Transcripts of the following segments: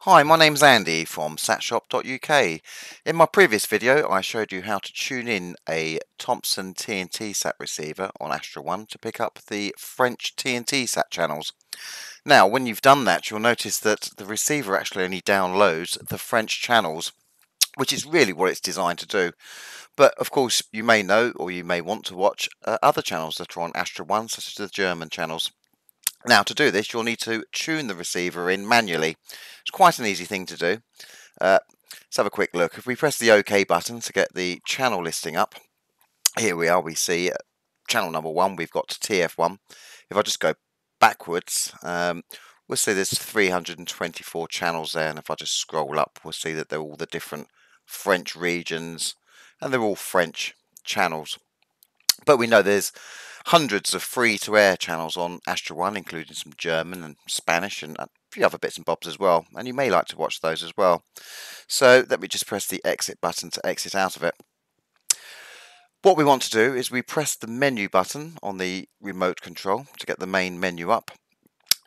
Hi, my name's Andy from satshop.uk. In my previous video, I showed you how to tune in a Thomson TNT sat receiver on Astra 1 to pick up the French TNT sat channels. Now, when you've done that, you'll notice that the receiver actually only downloads the French channels, which is really what it's designed to do. But of course, you may know or you may want to watch other channels that are on Astra 1, such as the German channels. Now, to do this, you'll need to tune the receiver in manually. It's quite an easy thing to do. Let's have a quick look. If we press the OK button to get the channel listing up, here we are. We see channel number 1. We've got TF1. If I just go backwards, we'll see there's 324 channels there. And if I just scroll up, we'll see that they're all the different French regions, and they're all French channels. But we know there's hundreds of free-to-air channels on Astra 1, including some German and Spanish and a few other bits and bobs as well, and you may like to watch those as well. So let me just press the exit button to exit out of it. What we want to do is we press the menu button on the remote control to get the main menu up.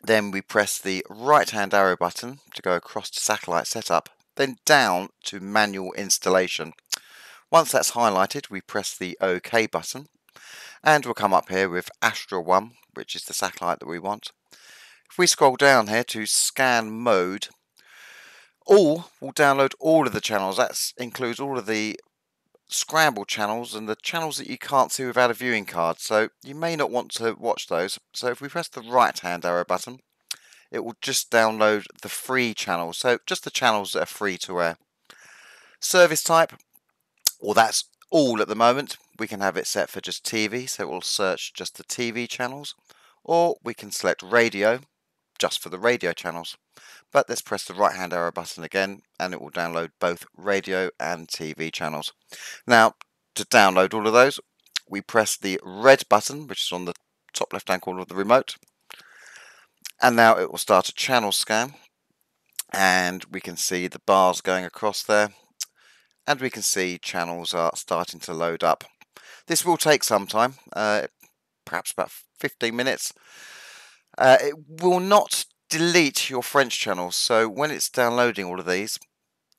Then we press the right-hand arrow button to go across to satellite setup, then down to manual installation. Once that's highlighted, we press the OK button. And we'll come up here with Astra 1, which is the satellite that we want. If we scroll down here to scan mode, all will download all of the channels. That includes all of the scrambled channels and the channels that you can't see without a viewing card. So you may not want to watch those. So if we press the right hand arrow button, it will just download the free channels. So just the channels that are free to air. Service type, well, that's all at the moment. We can have it set for just TV, so it will search just the TV channels, or we can select radio just for the radio channels. But let's press the right hand arrow button again and it will download both radio and TV channels. Now, to download all of those, we press the red button, which is on the top left hand corner of the remote, and now it will start a channel scan, and we can see the bars going across there, and we can see channels are starting to load up. This will take some time, perhaps about 15 minutes. It will not delete your French channels, so when it's downloading all of these,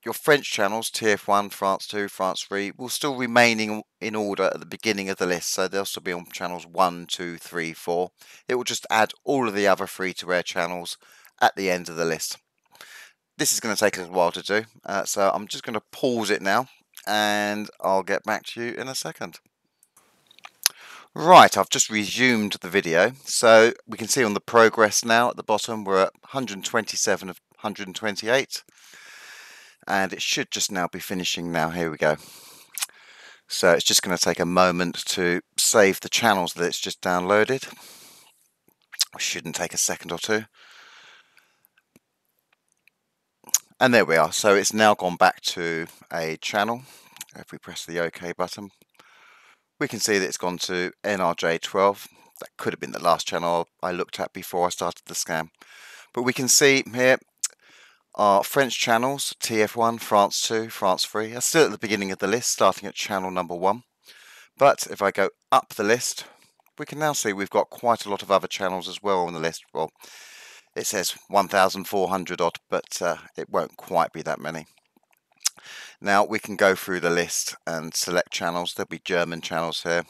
your French channels, TF1, France 2, France 3, will still remain in order at the beginning of the list, so they'll still be on channels 1, 2, 3, 4. It will just add all of the other free-to-air channels at the end of the list. This is going to take a little while to do, so I'm just going to pause it now, and I'll get back to you in a second. Right, I've just resumed the video, so we can see on the progress now at the bottom we're at 127 of 128, and it should just now be finishing now. Here we go. So it's just going to take a moment to save the channels that it's just downloaded. It shouldn't take a second or two. And there we are. So it's now gone back to a channel. If we press the OK button, we can see that it's gone to NRJ12. That could have been the last channel I looked at before I started the scan. But we can see here our French channels, TF1, France 2, France 3, are still at the beginning of the list, starting at channel number 1. But if I go up the list, we can now see we've got quite a lot of other channels as well on the list. Well, it says 1,400 odd, but it won't quite be that many. Now we can go through the list and select channels. There'll be German channels here,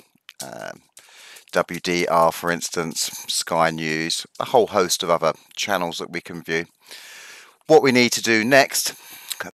WDR for instance, Sky News, a whole host of other channels that we can view. What we need to do next